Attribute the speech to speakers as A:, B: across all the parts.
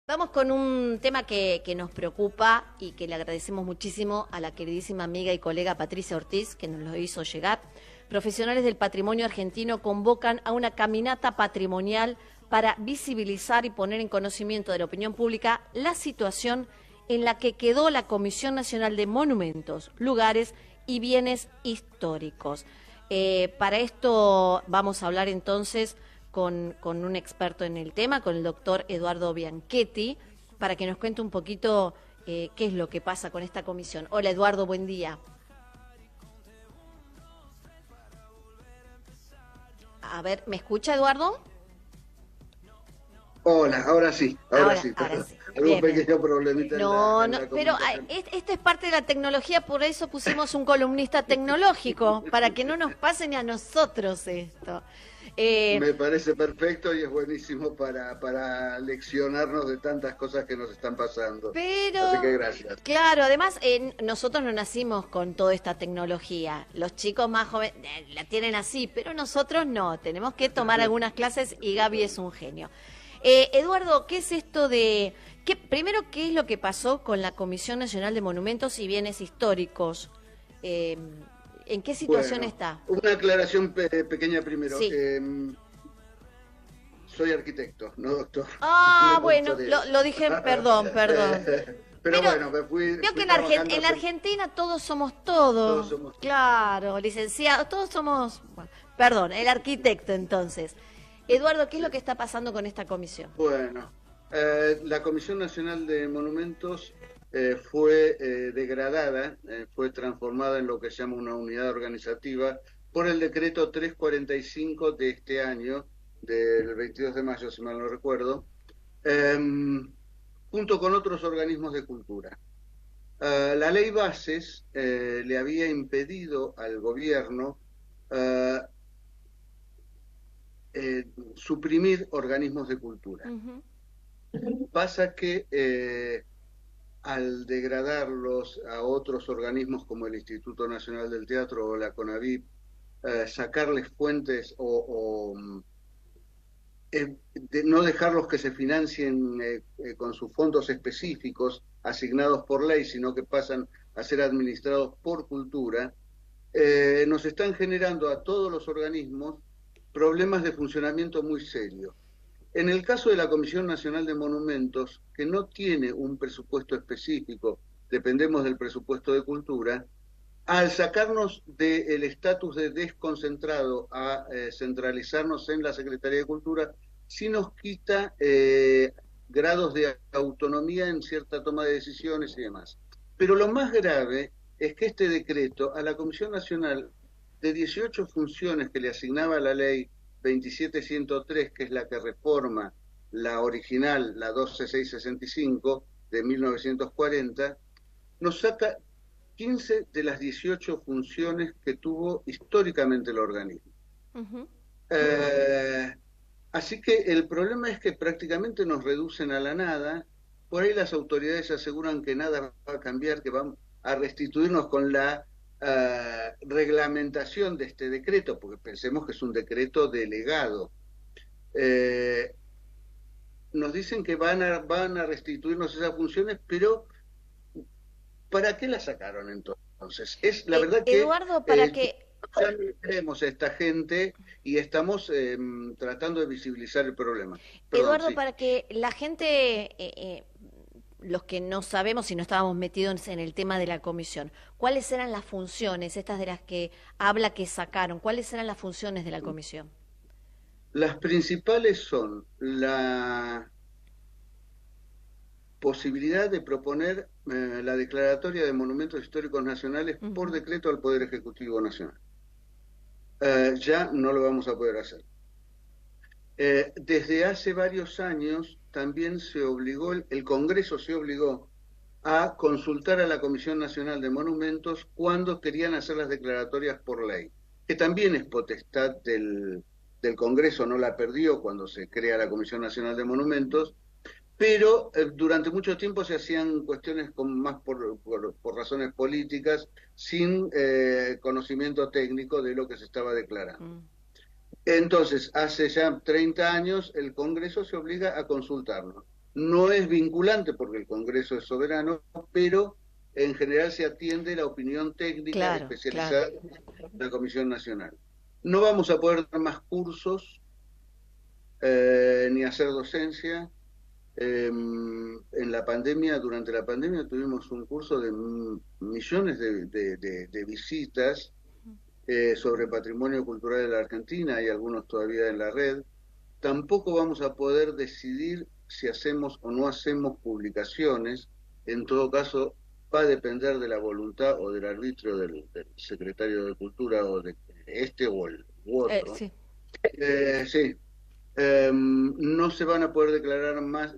A: Vamos con un tema que nos preocupa y que le agradecemos muchísimo a la queridísima amiga y colega Patricia Ortiz, que nos lo hizo llegar. Profesionales del patrimonio argentino convocan a una caminata patrimonial para visibilizar y poner en conocimiento de la opinión pública la situación en la que quedó la Comisión Nacional de Monumentos, Lugares y Bienes Históricos. Para esto vamos a hablar entonces con un experto en el tema, con el doctor Eduardo Bianchetti, para que nos cuente un poquito qué es lo que pasa con esta comisión. Hola Eduardo, buen día. A ver, ¿me escucha Eduardo?
B: Hola, ahora sí,
A: Ahora
B: sí.
A: sí.
B: Algún
A: Bien, bien.
B: pequeño problemita
A: No,
B: en
A: no,
B: la
A: pero
B: comunicación.
A: esto es parte de la tecnología, por eso pusimos un columnista tecnológico, para que no nos pase ni a nosotros esto. Eh,
B: Me parece perfecto y es buenísimo para leccionarnos de tantas cosas que nos están pasando. Así que
A: pero,
B: gracias.
A: claro, además nosotros no nacimos con toda esta tecnología. Los chicos más jóvenes la tienen así, pero nosotros no. Tenemos que tomar algunas clases y Gaby es un genio. Eduardo, ¿qué es esto de... primero, ¿qué es lo que pasó con la Comisión Nacional de Monumentos y Bienes Históricos? ¿En qué situación
B: Bueno,
A: está?
B: una aclaración pequeña primero.
A: Sí.
B: Soy arquitecto, no doctor.
A: Ah,
B: Me
A: bueno,
B: consolé.
A: lo dije, perdón.
B: Pero
A: Pero
B: bueno,
A: veo que
B: fui trabajando
A: En la
B: hace...
A: Argentina todos somos
B: Todos
A: todos.
B: somos...
A: Claro, licenciados, todos somos... Bueno, perdón, el arquitecto entonces. Eduardo, ¿qué es
B: Sí.
A: lo que está pasando con esta comisión?
B: Bueno, la Comisión Nacional de Monumentos fue degradada, fue transformada en lo que se llama una unidad organizativa por el decreto 345 de este año, del 22 de mayo, si mal no recuerdo, junto con otros organismos de cultura. La ley Bases le había impedido al gobierno eh, suprimir organismos de cultura.
A: Ujú.
B: Pasa que al degradarlos a otros organismos como el Instituto Nacional del Teatro o la CONAVIP, sacarles fuentes no dejarlos que se financien con sus fondos específicos asignados por ley, sino que pasan a ser administrados por cultura, nos están generando a todos los organismos problemas de funcionamiento muy serios. En el caso de la Comisión Nacional de Monumentos, que no tiene un presupuesto específico, dependemos del presupuesto de cultura, al sacarnos del estatus de desconcentrado a centralizarnos en la Secretaría de Cultura, sí nos quita grados de autonomía en cierta toma de decisiones y demás. Pero lo más grave es que este decreto a la Comisión Nacional, de 18 funciones que le asignaba la ley 27103, que es la que reforma la original, la 12665 de 1940, nos saca 15 de las 18 funciones que tuvo históricamente el organismo.
A: Ujú.
B: Eh, Así que el problema es que prácticamente nos reducen a la nada. Por ahí las autoridades aseguran que nada va a cambiar, que van a restituirnos con la reglamentación de este decreto, porque pensemos que es un decreto delegado. Eh, Nos dicen que van a restituirnos esas funciones, pero ¿para qué la sacaron entonces? Es la verdad que
A: Eduardo, para
B: ya
A: que
B: no creemos a esta gente y estamos tratando de visibilizar el problema. Perdón,
A: Eduardo,
B: sí.
A: para que la gente, los que no sabemos y no estábamos metidos en el tema de la comisión, ¿cuáles eran las funciones, estas de las que habla que sacaron? ¿Cuáles eran las funciones de la comisión?
B: Las principales son la posibilidad de proponer la declaratoria de monumentos históricos nacionales por
A: Ujú.
B: decreto al Poder Ejecutivo Nacional. Ya no lo vamos a poder hacer. Desde hace varios años también se obligó, el Congreso se obligó a consultar a la Comisión Nacional de Monumentos cuando querían hacer las declaratorias por ley, que también es potestad del Congreso, no la perdió cuando se crea la Comisión Nacional de Monumentos, pero durante mucho tiempo se hacían cuestiones más por razones políticas, sin conocimiento técnico de lo que se estaba declarando.
A: Mm.
B: Entonces, hace ya 30 años, el Congreso se obliga a consultarnos. No es vinculante porque el Congreso es soberano, pero en general se atiende la opinión técnica
A: Claro, claro.
B: especializada de la Comisión Nacional. No vamos a poder dar más cursos ni hacer docencia. En la pandemia, durante la pandemia tuvimos un curso de millones de visitas sobre patrimonio cultural de la Argentina, hay algunos todavía en la red. Tampoco vamos a poder decidir si hacemos o no hacemos publicaciones. En todo caso, va a depender de la voluntad o del arbitrio del secretario de Cultura o de este o el u otro.
A: Sí.
B: Sí, no se van a poder declarar más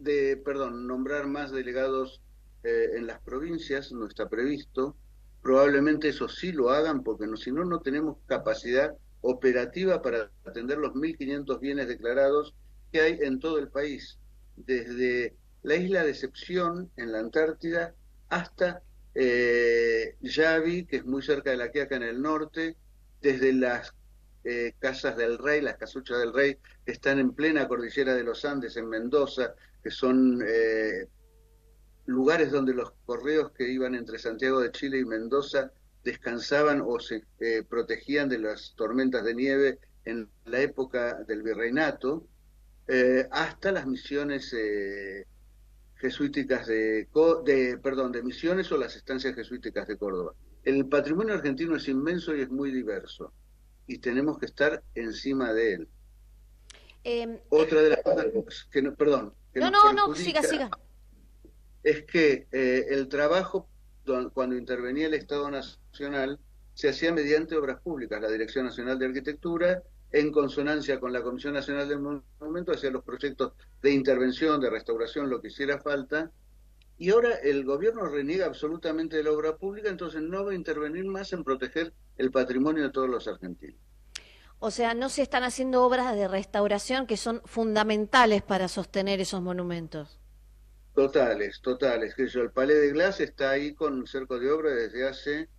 B: nombrar más delegados en las provincias, no está previsto. Probablemente eso sí lo hagan porque si no, no tenemos capacidad operativa para atender los 1.500 bienes declarados que hay en todo el país, desde la isla de Excepción en la Antártida hasta Yavi, que es muy cerca de La Quiaca en el norte, desde las Casas del Rey, las Casuchas del Rey, que están en plena cordillera de los Andes, en Mendoza, que son lugares donde los correos que iban entre Santiago de Chile y Mendoza descansaban o se protegían de las tormentas de nieve en la época del virreinato, hasta las misiones jesuíticas de Misiones o las estancias jesuíticas de Córdoba. El patrimonio argentino es inmenso y es muy diverso, y tenemos que estar encima de él. Otra de las cosas que nos
A: Siga, siga.
B: Es que el trabajo, cuando intervenía el Estado Nacional, se hacía mediante obras públicas. La Dirección Nacional de Arquitectura, en consonancia con la Comisión Nacional del Monumento, hacía los proyectos de intervención, de restauración, lo que hiciera falta. Y ahora el gobierno reniega absolutamente de la obra pública, entonces no va a intervenir más en proteger el patrimonio de todos los argentinos.
A: O sea, no se están haciendo obras de restauración que son fundamentales para sostener esos monumentos.
B: Totales. El Palais de Glace está ahí con cerco de obra desde hace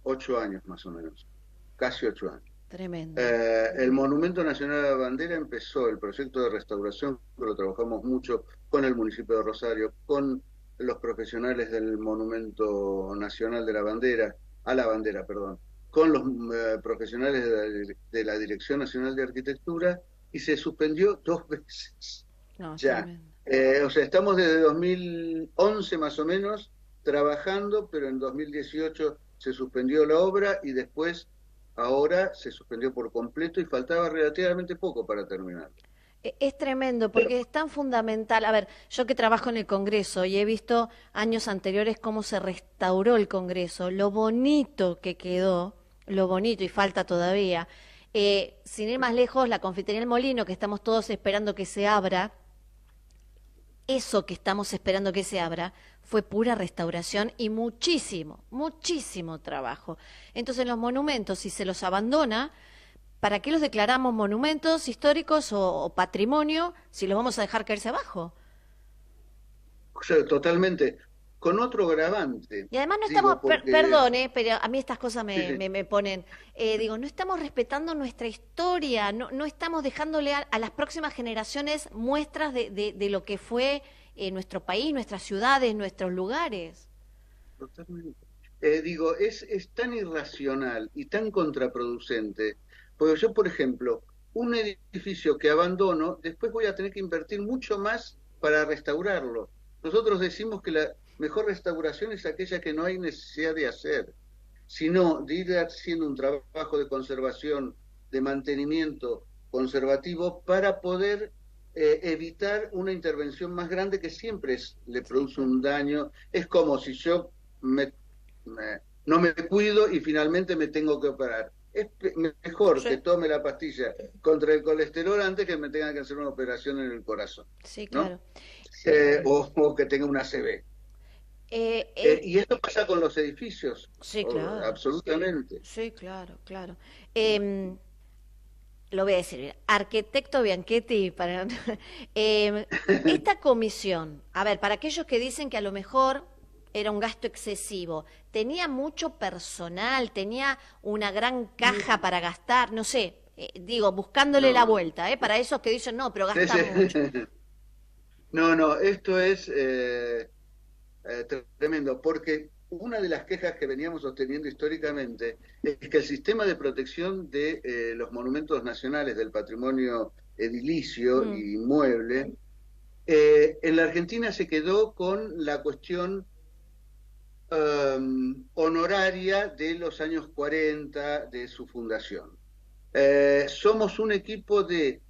B: 8 años más o menos, casi 8 años.
A: Tremendo.
B: El Monumento Nacional a la Bandera empezó el proyecto de restauración, que lo trabajamos mucho con el municipio de Rosario, con los profesionales del Monumento Nacional de la Bandera, con los profesionales de la Dirección Nacional de Arquitectura, y se suspendió 2 veces.
A: No,
B: ya. O sea, estamos desde 2011 más o menos trabajando, pero en 2018 se suspendió la obra y después, ahora se suspendió por completo y faltaba relativamente poco para terminar.
A: Es tremendo porque es tan fundamental. A ver, yo que trabajo en el Congreso y he visto años anteriores cómo se restauró el Congreso, lo bonito que quedó, lo bonito y falta todavía. Sin ir más lejos, la Confitería El Molino, que estamos todos esperando que se abra, eso que estamos esperando que se abra fue pura restauración y muchísimo trabajo. Entonces los monumentos, si se los abandona, ¿para qué los declaramos monumentos históricos o patrimonio si los vamos a dejar caerse abajo?
B: O sea, totalmente. Con otro agravante.
A: Y además no estamos, perdón, pero a mí estas cosas me ponen, no estamos respetando nuestra historia, no estamos dejándole a las próximas generaciones muestras de lo que fue nuestro país, nuestras ciudades, nuestros lugares.
B: Totalmente. Es tan irracional y tan contraproducente, porque yo, por ejemplo, un edificio que abandono, después voy a tener que invertir mucho más para restaurarlo. Nosotros decimos que la mejor restauración es aquella que no hay necesidad de hacer, sino de ir haciendo un trabajo de conservación, de mantenimiento conservativo para poder evitar una intervención más grande que siempre le produce un daño. Es como si yo no me cuido y finalmente me tengo que operar. Es mejor que tome la pastilla contra el colesterol antes que me tenga que hacer una operación en el corazón.
A: Sí, claro.
B: ¿no? O que tenga una ACV. Y esto pasa con los edificios.
A: Sí, claro.
B: Absolutamente.
A: Sí, claro. Lo voy a decir, arquitecto Bianchetti, esta comisión, a ver, para aquellos que dicen que a lo mejor era un gasto excesivo, ¿tenía mucho personal, tenía una gran caja para gastar? No sé, buscándole la vuelta, para esos que dicen, no, pero gasta mucho.
B: No, no, esto es tremendo, porque una de las quejas que veníamos sosteniendo históricamente es que el sistema de protección de los monumentos nacionales del patrimonio edilicio y inmueble, en la Argentina se quedó con la cuestión honoraria de los años 40 de su fundación. Somos un equipo de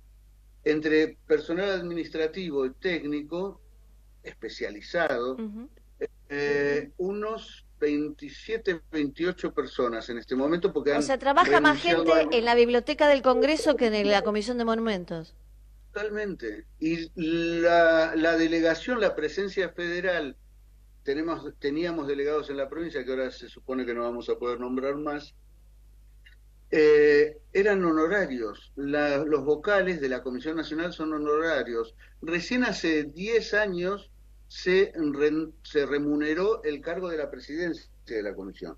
B: entre personal administrativo y técnico especializado, unos 27, 28 personas en este momento, porque
A: O sea, trabaja más gente en la Biblioteca del Congreso que en la Comisión de Monumentos.
B: Totalmente. Y la delegación, la presencia federal, teníamos delegados en la provincia, que ahora se supone que no vamos a poder nombrar más, eran honorarios. Los vocales de la Comisión Nacional son honorarios. Recién hace 10 años se remuneró el cargo de la presidencia de la comisión.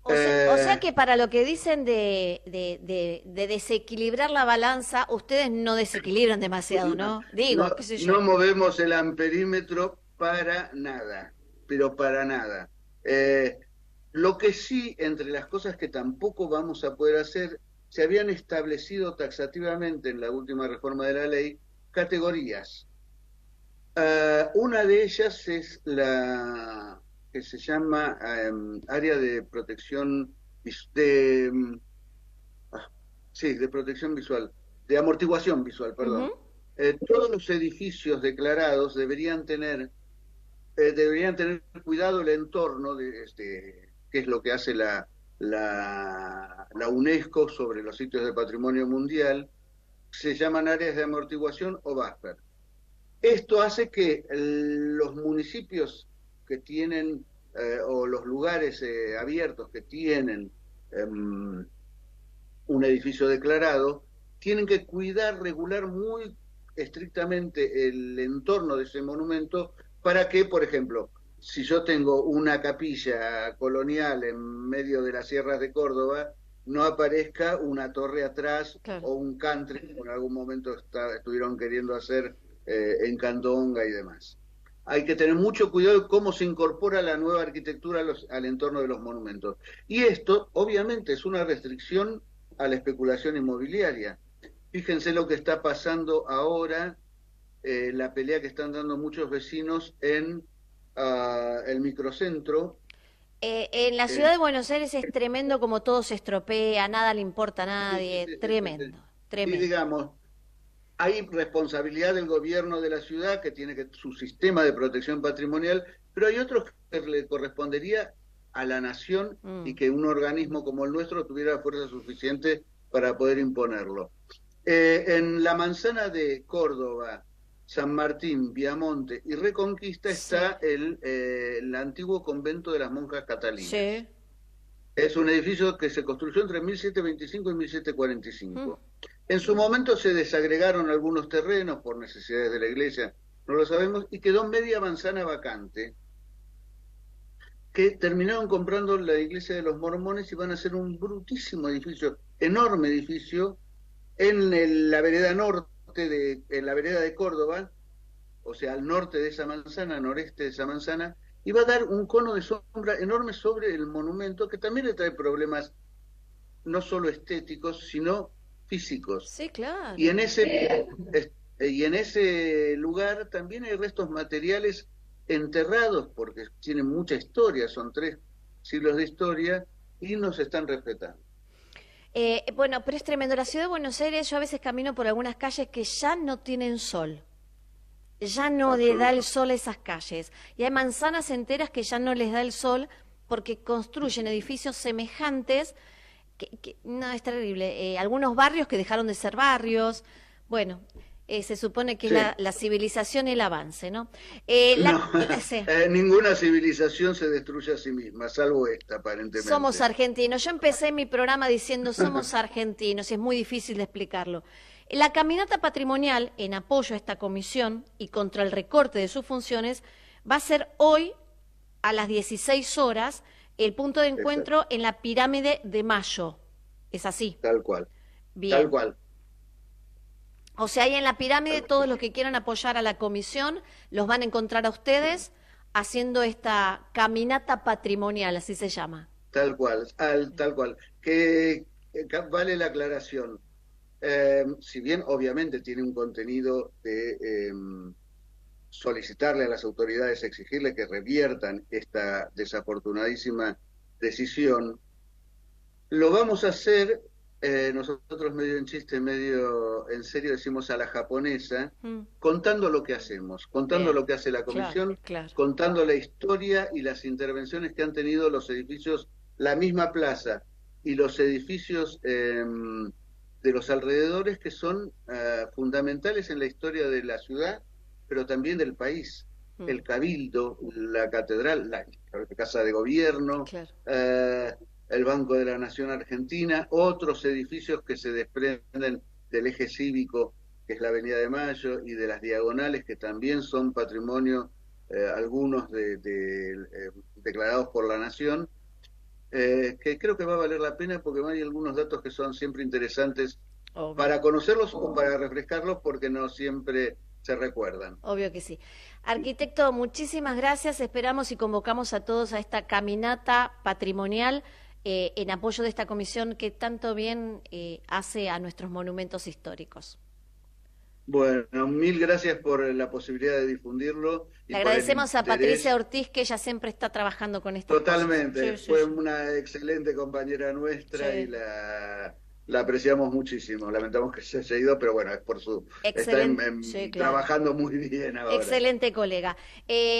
A: O sea que para lo que dicen de desequilibrar la balanza, ustedes no desequilibran demasiado, ¿no? Digo,
B: no,
A: qué sé yo.
B: no movemos el amperímetro para nada, pero para nada. Lo que sí, entre las cosas que tampoco vamos a poder hacer, se habían establecido taxativamente en la última reforma de la ley categorías. Una de ellas es la que se llama área de protección de, sí, de protección visual, de amortiguación visual, perdón. Todos los edificios declarados deberían tener cuidado el entorno de que es lo que hace la UNESCO sobre los sitios de patrimonio mundial, se llaman áreas de amortiguación o buffer. Esto hace que los municipios que tienen, o los lugares abiertos que tienen un edificio declarado, tienen que cuidar, regular muy estrictamente el entorno de ese monumento para que, por ejemplo, si yo tengo una capilla colonial en medio de las sierras de Córdoba, no aparezca una torre atrás, claro, o un country, como en algún momento estuvieron queriendo hacer en Candonga y demás. Hay que tener mucho cuidado de cómo se incorpora la nueva arquitectura al entorno de los monumentos. Y esto, obviamente, es una restricción a la especulación inmobiliaria. Fíjense lo que está pasando ahora, la pelea que están dando muchos vecinos en el microcentro.
A: En la ciudad de Buenos Aires es tremendo como todo se estropea, nada le importa a nadie, tremendo, tremendo.
B: Y digamos, hay responsabilidad del gobierno de la ciudad que tiene su sistema de protección patrimonial, pero hay otros que le correspondería a la nación y que un organismo como el nuestro tuviera fuerza suficiente para poder imponerlo. En la manzana de Córdoba, San Martín, Viamonte y Reconquista está el antiguo convento de las monjas catalinas. Sí. Es un edificio que se construyó entre 1725 y 1745. En su momento se desagregaron algunos terrenos por necesidades de la iglesia, no lo sabemos, y quedó media manzana vacante, que terminaron comprando la iglesia de los mormones y van a hacer un brutísimo edificio, enorme edificio, en la vereda norte, en la vereda de Córdoba, o sea, al norte de esa manzana, noreste de esa manzana, y va a dar un cono de sombra enorme sobre el monumento, que también le trae problemas no solo estéticos, sino físicos.
A: Sí, claro.
B: Y en ese lugar también hay restos materiales enterrados, porque tienen mucha historia, son 3 siglos de historia, y no se están respetando.
A: Bueno, pero es tremendo. La ciudad de Buenos Aires, yo a veces camino por algunas calles que ya no tienen sol. Ya no le da el sol a esas calles. Y hay manzanas enteras que ya no les da el sol porque construyen edificios semejantes. No, es terrible. Algunos barrios que dejaron de ser barrios. Bueno, se supone que es la civilización y el avance, ¿no?
B: Ninguna civilización se destruye a sí misma, salvo esta, aparentemente.
A: Somos argentinos. Yo empecé mi programa diciendo somos argentinos y es muy difícil de explicarlo. La caminata patrimonial, en apoyo a esta comisión y contra el recorte de sus funciones, va a ser hoy a las 16 horas el punto de encuentro en la Pirámide de Mayo. ¿Es así?
B: Tal cual.
A: Bien.
B: Tal cual.
A: O sea, ahí en la pirámide todos los que quieran apoyar a la comisión los van a encontrar a ustedes haciendo esta caminata patrimonial, así se llama.
B: Tal cual, tal cual. Que vale la aclaración. Si bien obviamente tiene un contenido de solicitarle a las autoridades, exigirle que reviertan esta desafortunadísima decisión, lo vamos a hacer, nosotros medio en chiste, medio en serio decimos a la japonesa, contando lo que hacemos, contando
A: Bien.
B: lo que hace la comisión,
A: Claro.
B: contando la historia y las intervenciones que han tenido los edificios, la misma plaza y los edificios de los alrededores, que son fundamentales en la historia de la ciudad, pero también del país. El Cabildo, la Catedral, la Casa de Gobierno,
A: Claro.
B: el Banco de la Nación Argentina, otros edificios que se desprenden del eje cívico, que es la Avenida de Mayo, y de las diagonales, que también son patrimonio, algunos declarados por la Nación, que creo que va a valer la pena porque hay algunos datos que son siempre interesantes para conocerlos o para refrescarlos, porque no siempre se recuerdan.
A: Obvio que sí. Arquitecto, muchísimas gracias. Esperamos y convocamos a todos a esta caminata patrimonial en apoyo de esta comisión que tanto bien hace a nuestros monumentos históricos.
B: Bueno, mil gracias por la posibilidad de difundirlo.
A: Le agradecemos a Patricia Ortiz, que ella siempre está trabajando con estas
B: Totalmente,
A: cosas.
B: fue una excelente compañera nuestra y la apreciamos muchísimo. Lamentamos que se haya ido, pero bueno, es por su... Está trabajando muy bien ahora.
A: Excelente colega.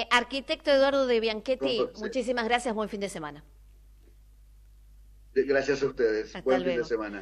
A: Arquitecto Eduardo de Bianchetti, muchísimas gracias, buen fin de semana.
B: Gracias a ustedes, buen fin de semana.